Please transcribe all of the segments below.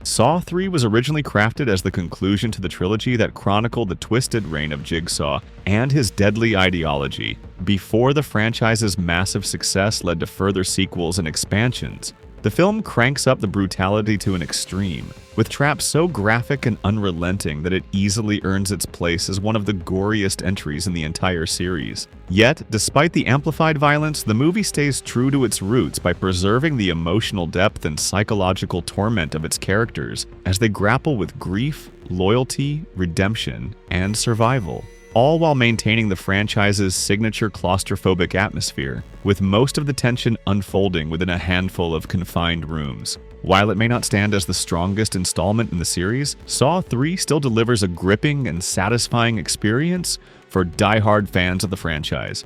Saw 3 was originally crafted as the conclusion to the trilogy that chronicled the twisted reign of Jigsaw and his deadly ideology, before the franchise's massive success led to further sequels and expansions. The film cranks up the brutality to an extreme, with traps so graphic and unrelenting that it easily earns its place as one of the goriest entries in the entire series. Yet, despite the amplified violence, the movie stays true to its roots by preserving the emotional depth and psychological torment of its characters as they grapple with grief, loyalty, redemption, and survival, all while maintaining the franchise's signature claustrophobic atmosphere, with most of the tension unfolding within a handful of confined rooms. While it may not stand as the strongest installment in the series, Saw 3 still delivers a gripping and satisfying experience for die-hard fans of the franchise.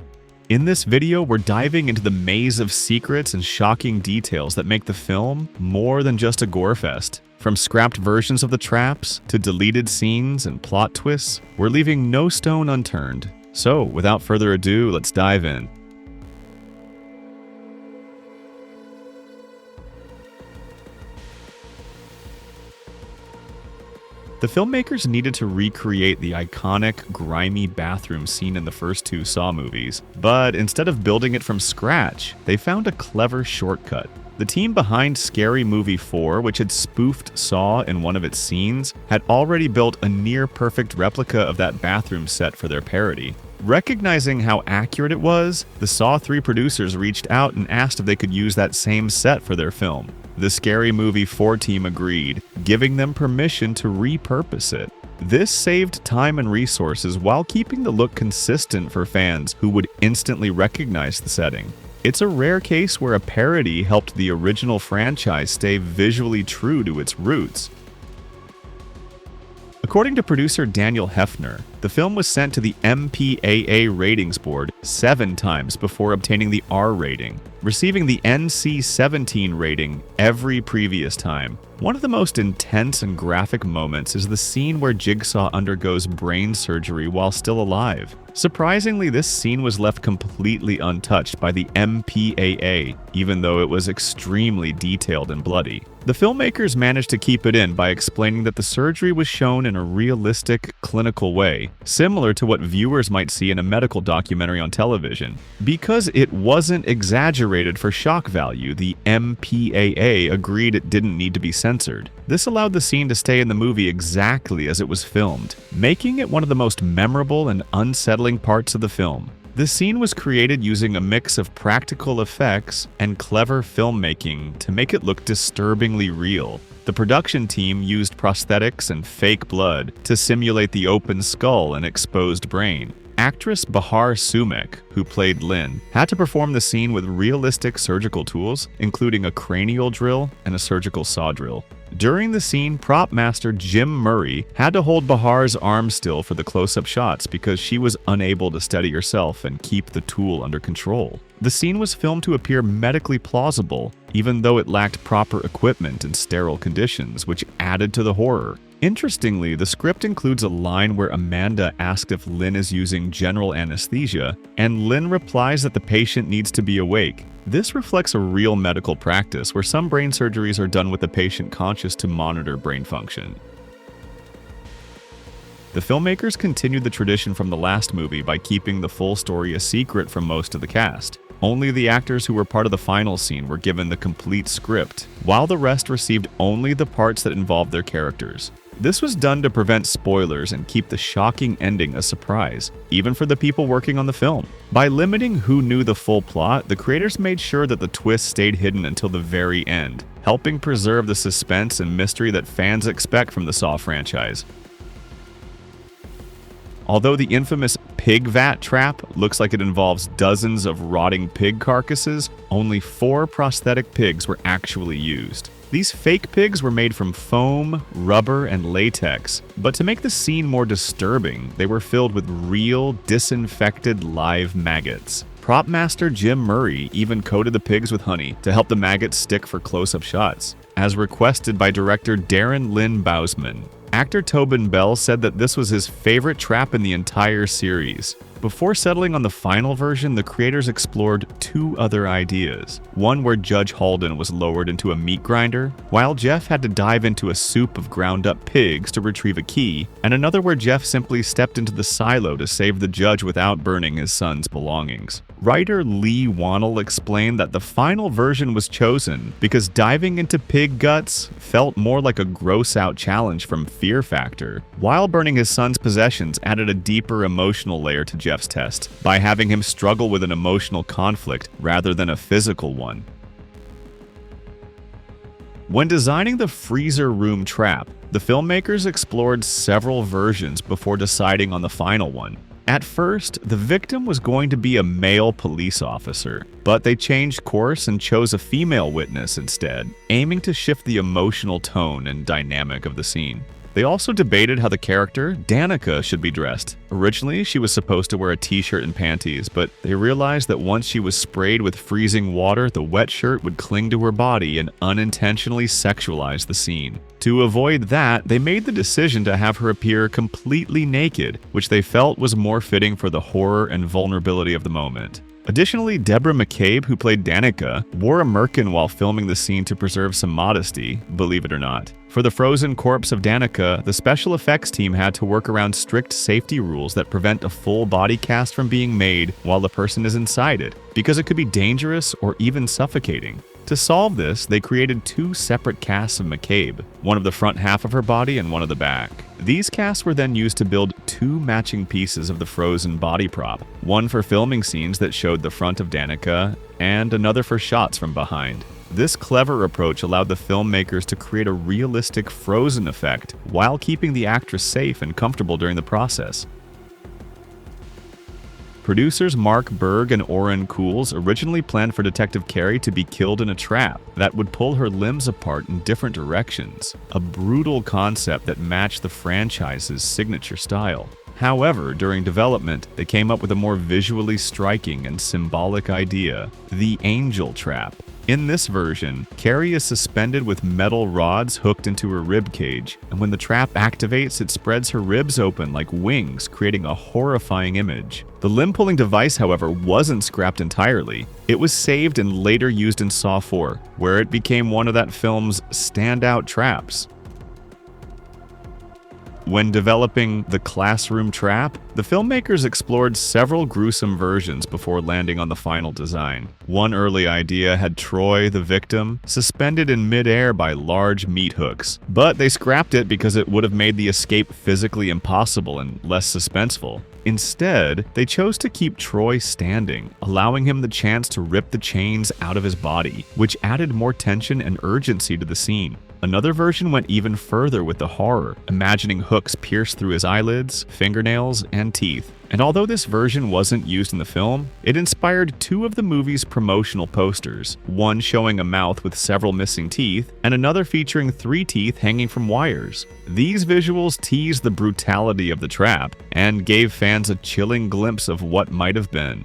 In this video, we're diving into the maze of secrets and shocking details that make the film more than just a gore fest. From scrapped versions of the traps to deleted scenes and plot twists, we're leaving no stone unturned. So, without further ado, let's dive in. The filmmakers needed to recreate the iconic, grimy bathroom scene in the first two Saw movies, but instead of building it from scratch, they found a clever shortcut. The team behind Scary Movie 4, which had spoofed Saw in one of its scenes, had already built a near-perfect replica of that bathroom set for their parody. Recognizing how accurate it was, the Saw 3 producers reached out and asked if they could use that same set for their film. The Scary Movie 4 team agreed, giving them permission to repurpose it. This saved time and resources while keeping the look consistent for fans who would instantly recognize the setting. It's a rare case where a parody helped the original franchise stay visually true to its roots. According to producer Daniel Hefner, the film was sent to the MPAA ratings board 7 times before obtaining the R rating, receiving the NC-17 rating every previous time. One of the most intense and graphic moments is the scene where Jigsaw undergoes brain surgery while still alive. Surprisingly, this scene was left completely untouched by the MPAA, even though it was extremely detailed and bloody. The filmmakers managed to keep it in by explaining that the surgery was shown in a realistic, clinical way, similar to what viewers might see in a medical documentary on television. Because it wasn't exaggerated for shock value, the MPAA agreed it didn't need to be censored. This allowed the scene to stay in the movie exactly as it was filmed, making it one of the most memorable and unsettling parts of the film. The scene was created using a mix of practical effects and clever filmmaking to make it look disturbingly real. The production team used prosthetics and fake blood to simulate the open skull and exposed brain. Actress Bahar Sumek, who played Lynn, had to perform the scene with realistic surgical tools, including a cranial drill and a surgical saw drill. During the scene, prop master Jim Murray had to hold Bahar's arm still for the close-up shots because she was unable to steady herself and keep the tool under control. The scene was filmed to appear medically plausible, even though it lacked proper equipment and sterile conditions, which added to the horror. Interestingly, the script includes a line where Amanda asks if Lynn is using general anesthesia, and Lynn replies that the patient needs to be awake. This reflects a real medical practice where some brain surgeries are done with the patient conscious to monitor brain function. The filmmakers continued the tradition from the last movie by keeping the full story a secret from most of the cast. Only the actors who were part of the final scene were given the complete script, while the rest received only the parts that involved their characters. This was done to prevent spoilers and keep the shocking ending a surprise, even for the people working on the film. By limiting who knew the full plot, the creators made sure that the twist stayed hidden until the very end, helping preserve the suspense and mystery that fans expect from the Saw franchise. Although the infamous pig vat trap looks like it involves dozens of rotting pig carcasses, only 4 prosthetic pigs were actually used. These fake pigs were made from foam, rubber, and latex, but to make the scene more disturbing, they were filled with real, disinfected live maggots. Prop master Jim Murray even coated the pigs with honey to help the maggots stick for close-up shots, as requested by director Darren Lynn Bousman. Actor Tobin Bell said that this was his favorite trap in the entire series. Before settling on the final version, the creators explored two other ideas. One where Judge Halden was lowered into a meat grinder, while Jeff had to dive into a soup of ground-up pigs to retrieve a key, and another where Jeff simply stepped into the silo to save the judge without burning his son's belongings. Writer Lee Wannell explained that the final version was chosen because diving into pig guts felt more like a gross-out challenge from Fear Factor, while burning his son's possessions added a deeper emotional layer to Jeff's test by having him struggle with an emotional conflict rather than a physical one. When designing the freezer room trap, the filmmakers explored several versions before deciding on the final one. At first, the victim was going to be a male police officer, but they changed course and chose a female witness instead, aiming to shift the emotional tone and dynamic of the scene. They also debated how the character, Danica, should be dressed. Originally, she was supposed to wear a t-shirt and panties, but they realized that once she was sprayed with freezing water, the wet shirt would cling to her body and unintentionally sexualize the scene. To avoid that, they made the decision to have her appear completely naked, which they felt was more fitting for the horror and vulnerability of the moment. Additionally, Deborah McCabe, who played Danica, wore a merkin while filming the scene to preserve some modesty, believe it or not. For the frozen corpse of Danica, the special effects team had to work around strict safety rules that prevent a full body cast from being made while the person is inside it, because it could be dangerous or even suffocating. To solve this, they created two separate casts of McCabe, one of the front half of her body and one of the back. These casts were then used to build two matching pieces of the frozen body prop, one for filming scenes that showed the front of Danica, and another for shots from behind. This clever approach allowed the filmmakers to create a realistic frozen effect while keeping the actress safe and comfortable during the process. Producers Mark Berg and Oren Cools originally planned for Detective Carey to be killed in a trap that would pull her limbs apart in different directions, a brutal concept that matched the franchise's signature style. However, during development, they came up with a more visually striking and symbolic idea, the Angel Trap. In this version, Carrie is suspended with metal rods hooked into her rib cage, and when the trap activates, it spreads her ribs open like wings, creating a horrifying image. The limb-pulling device, however, wasn't scrapped entirely. It was saved and later used in Saw 4, where it became one of that film's standout traps. When developing the classroom trap, the filmmakers explored several gruesome versions before landing on the final design. One early idea had Troy, the victim, suspended in midair by large meat hooks, but they scrapped it because it would have made the escape physically impossible and less suspenseful. Instead, they chose to keep Troy standing, allowing him the chance to rip the chains out of his body, which added more tension and urgency to the scene. Another version went even further with the horror, imagining hooks pierce through his eyelids, fingernails, and teeth. And although this version wasn't used in the film, it inspired two of the movie's promotional posters, one showing a mouth with several missing teeth, and another featuring 3 teeth hanging from wires. These visuals teased the brutality of the trap and gave fans a chilling glimpse of what might have been.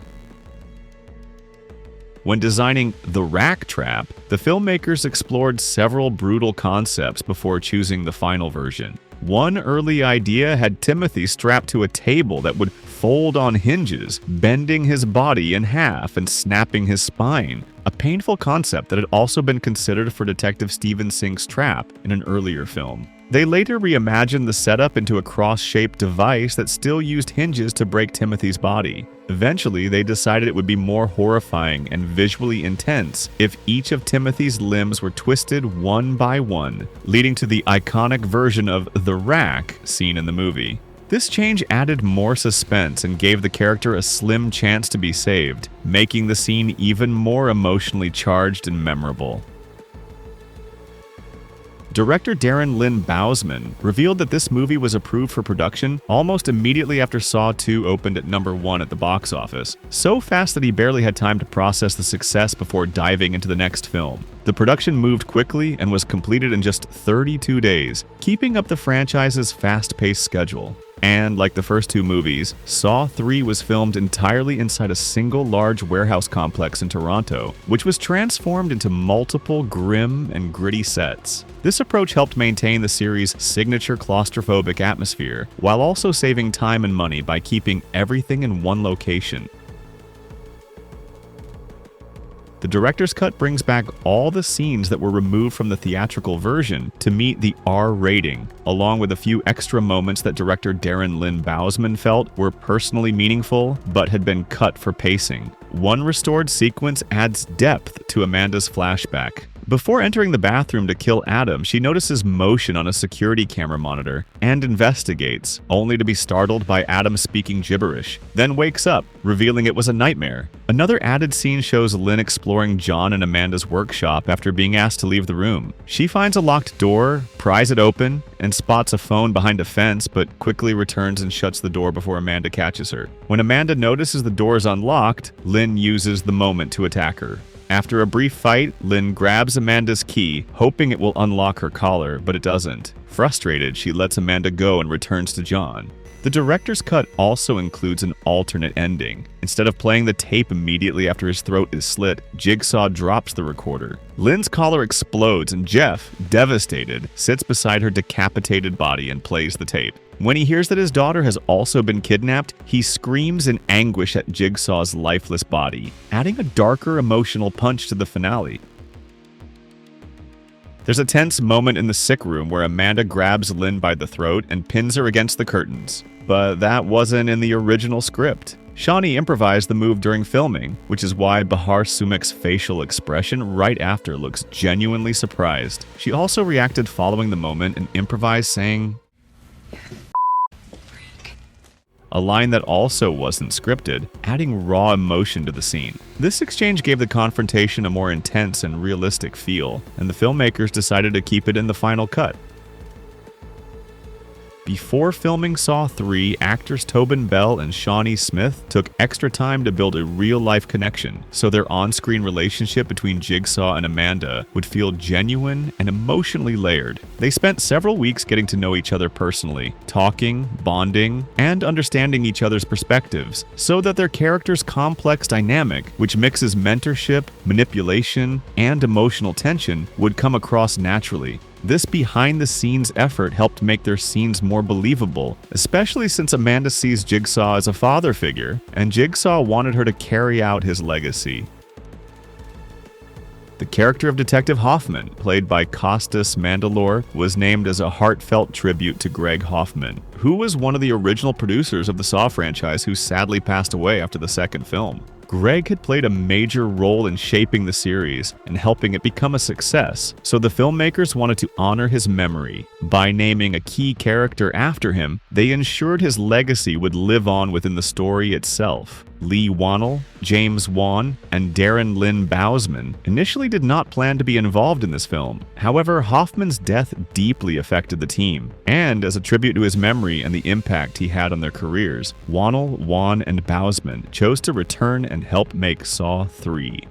When designing the rack trap, the filmmakers explored several brutal concepts before choosing the final version. One early idea had Timothy strapped to a table that would fold on hinges, bending his body in half and snapping his spine, a painful concept that had also been considered for Detective Stephen Sink's trap in an earlier film. They later reimagined the setup into a cross-shaped device that still used hinges to break Timothy's body. Eventually, they decided it would be more horrifying and visually intense if each of Timothy's limbs were twisted one by one, leading to the iconic version of the rack seen in the movie. This change added more suspense and gave the character a slim chance to be saved, making the scene even more emotionally charged and memorable. Director Darren Lynn Bousman revealed that this movie was approved for production almost immediately after Saw 2 opened at number 1 at the box office, so fast that he barely had time to process the success before diving into the next film. The production moved quickly and was completed in just 32 days, keeping up the franchise's fast-paced schedule. And like the first two movies, Saw 3 was filmed entirely inside a single large warehouse complex in Toronto, which was transformed into multiple grim and gritty sets. This approach helped maintain the series' signature claustrophobic atmosphere, while also saving time and money by keeping everything in one location. The director's cut brings back all the scenes that were removed from the theatrical version to meet the R rating, along with a few extra moments that director Darren Lynn Bousman felt were personally meaningful but had been cut for pacing. One restored sequence adds depth to Amanda's flashback. Before entering the bathroom to kill Adam, she notices motion on a security camera monitor and investigates, only to be startled by Adam speaking gibberish, then wakes up, revealing it was a nightmare. Another added scene shows Lynn exploring John and Amanda's workshop after being asked to leave the room. She finds a locked door, pries it open, and spots a phone behind a fence, but quickly returns and shuts the door before Amanda catches her. When Amanda notices the door is unlocked, Lynn uses the moment to attack her. After a brief fight, Lynn grabs Amanda's key, hoping it will unlock her collar, but it doesn't. Frustrated, she lets Amanda go and returns to John. The director's cut also includes an alternate ending. Instead of playing the tape immediately after his throat is slit, Jigsaw drops the recorder. Lynn's collar explodes and Jeff, devastated, sits beside her decapitated body and plays the tape. When he hears that his daughter has also been kidnapped, he screams in anguish at Jigsaw's lifeless body, adding a darker emotional punch to the finale. There's a tense moment in the sick room where Amanda grabs Lynn by the throat and pins her against the curtains. But that wasn't in the original script. Shawnee improvised the move during filming, which is why Bahar Sumek's facial expression right after looks genuinely surprised. She also reacted following the moment and improvised saying, a line that also wasn't scripted, adding raw emotion to the scene. This exchange gave the confrontation a more intense and realistic feel, and the filmmakers decided to keep it in the final cut. Before filming Saw 3, actors Tobin Bell and Shawnee Smith took extra time to build a real-life connection, so their on-screen relationship between Jigsaw and Amanda would feel genuine and emotionally layered. They spent several weeks getting to know each other personally, talking, bonding, and understanding each other's perspectives, so that their characters' complex dynamic, which mixes mentorship, manipulation, and emotional tension, would come across naturally. This behind-the-scenes effort helped make their scenes more believable, especially since Amanda sees Jigsaw as a father figure, and Jigsaw wanted her to carry out his legacy. The character of Detective Hoffman, played by Costas Mandylor, was named as a heartfelt tribute to Greg Hoffman, who was one of the original producers of the Saw franchise who sadly passed away after the second film. Greg had played a major role in shaping the series and helping it become a success, so the filmmakers wanted to honor his memory. By naming a key character after him, they ensured his legacy would live on within the story itself. Lee Wannell, James Wan, and Darren Lynn Bousman initially did not plan to be involved in this film. However, Hoffman's death deeply affected the team, and as a tribute to his memory and the impact he had on their careers, Wannell, Wan, and Bousman chose to return and help make Saw 3.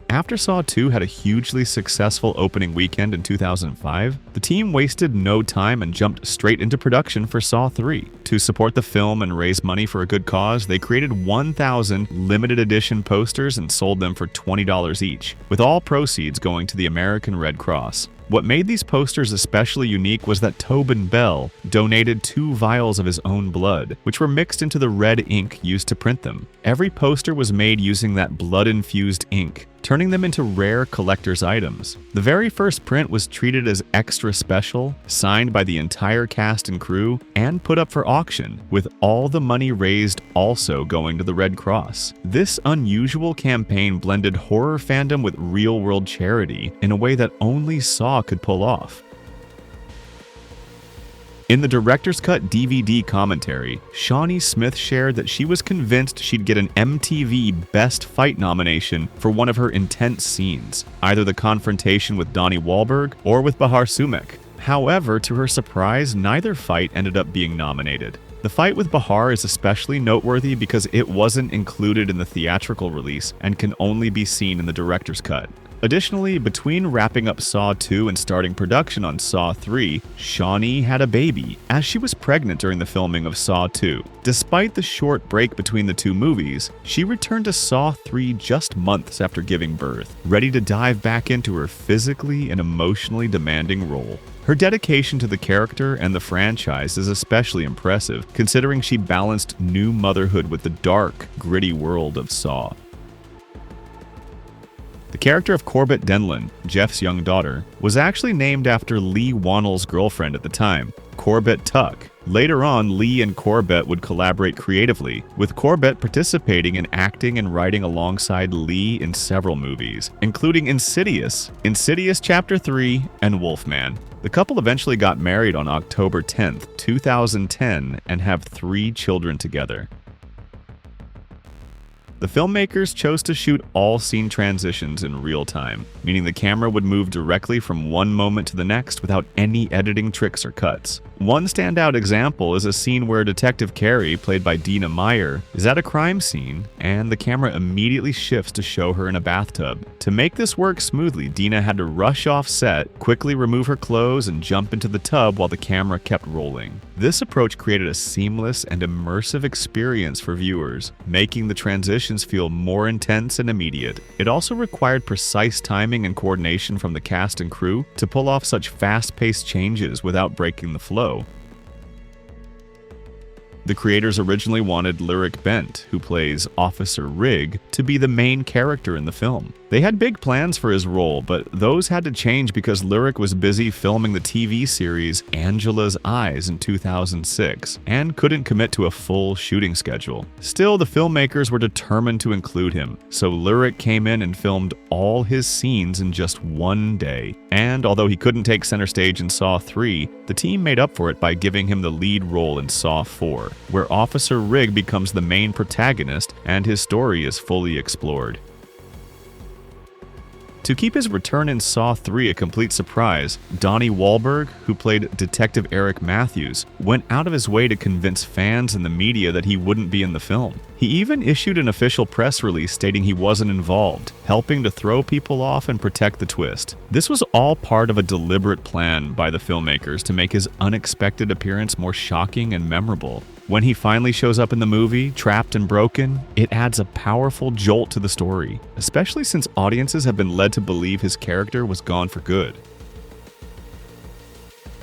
After Saw 2 had a hugely successful opening weekend in 2005, the team wasted no time and jumped straight into production for Saw 3. To support the film and raise money for a good cause, they created 1,000 limited edition posters and sold them for $20 each, with all proceeds going to the American Red Cross. What made these posters especially unique was that Tobin Bell donated 2 vials of his own blood, which were mixed into the red ink used to print them. Every poster was made using that blood-infused ink, turning them into rare collector's items. The very first print was treated as extra special, signed by the entire cast and crew, and put up for auction, with all the money raised also going to the Red Cross. This unusual campaign blended horror fandom with real-world charity in a way that only Saw could pull off. In the director's cut DVD commentary, Shawnee Smith shared that she was convinced she'd get an MTV Best Fight nomination for one of her intense scenes, either the confrontation with Donnie Wahlberg or with Bahar Sumek. However, to her surprise, neither fight ended up being nominated. The fight with Bahar is especially noteworthy because it wasn't included in the theatrical release and can only be seen in the director's cut. Additionally, between wrapping up Saw 2 and starting production on Saw 3, Shawnee had a baby, as she was pregnant during the filming of Saw 2. Despite the short break between the two movies, she returned to Saw 3 just months after giving birth, ready to dive back into her physically and emotionally demanding role. Her dedication to the character and the franchise is especially impressive, considering she balanced new motherhood with the dark, gritty world of Saw. The character of Corbett Denlon, Jeff's young daughter, was actually named after Lee Wannell's girlfriend at the time, Corbett Tuck. Later on, Lee and Corbett would collaborate creatively, with Corbett participating in acting and writing alongside Lee in several movies, including Insidious, Insidious Chapter 3, and Wolfman. The couple eventually got married on October 10, 2010, and have 3 children together. The filmmakers chose to shoot all scene transitions in real time, meaning the camera would move directly from one moment to the next without any editing tricks or cuts. One standout example is a scene where Detective Carey, played by Dina Meyer, is at a crime scene, and the camera immediately shifts to show her in a bathtub. To make this work smoothly, Dina had to rush off set, quickly remove her clothes, and jump into the tub while the camera kept rolling. This approach created a seamless and immersive experience for viewers, making the transitions feel more intense and immediate. It also required precise timing and coordination from the cast and crew to pull off such fast-paced changes without breaking the flow. The creators originally wanted Lyric Bent, who plays Officer Rigg, to be the main character in the film. They had big plans for his role, but those had to change because Lyric was busy filming the TV series Angela's Eyes in 2006 and couldn't commit to a full shooting schedule. Still, the filmmakers were determined to include him, so Lyric came in and filmed all his scenes in just one day. And although he couldn't take center stage in Saw 3, the team made up for it by giving him the lead role in Saw 4, where Officer Rigg becomes the main protagonist and his story is fully explored. To keep his return in Saw 3 a complete surprise, Donnie Wahlberg, who played Detective Eric Matthews, went out of his way to convince fans and the media that he wouldn't be in the film. He even issued an official press release stating he wasn't involved, helping to throw people off and protect the twist. This was all part of a deliberate plan by the filmmakers to make his unexpected appearance more shocking and memorable. When he finally shows up in the movie, trapped and broken, it adds a powerful jolt to the story, especially since audiences have been led to believe his character was gone for good.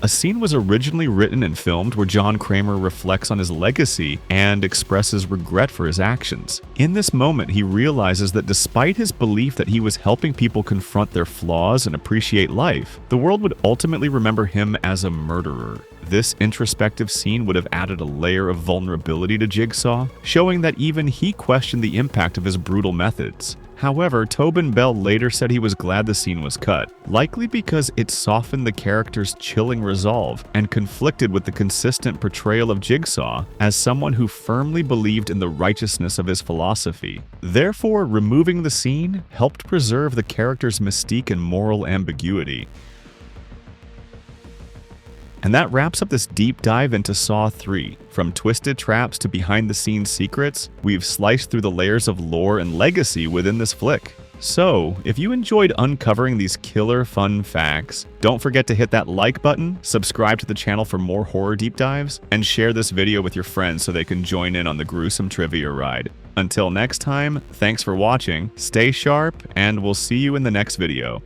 A scene was originally written and filmed where John Kramer reflects on his legacy and expresses regret for his actions. In this moment, he realizes that despite his belief that he was helping people confront their flaws and appreciate life, the world would ultimately remember him as a murderer. This introspective scene would have added a layer of vulnerability to Jigsaw, showing that even he questioned the impact of his brutal methods. However, Tobin Bell later said he was glad the scene was cut, likely because it softened the character's chilling resolve and conflicted with the consistent portrayal of Jigsaw as someone who firmly believed in the righteousness of his philosophy. Therefore, removing the scene helped preserve the character's mystique and moral ambiguity. And that wraps up this deep dive into Saw 3. From twisted traps to behind-the-scenes secrets, we've sliced through the layers of lore and legacy within this flick. So, if you enjoyed uncovering these killer fun facts, don't forget to hit that like button, subscribe to the channel for more horror deep dives, and share this video with your friends so they can join in on the gruesome trivia ride. Until next time, thanks for watching, stay sharp, and we'll see you in the next video.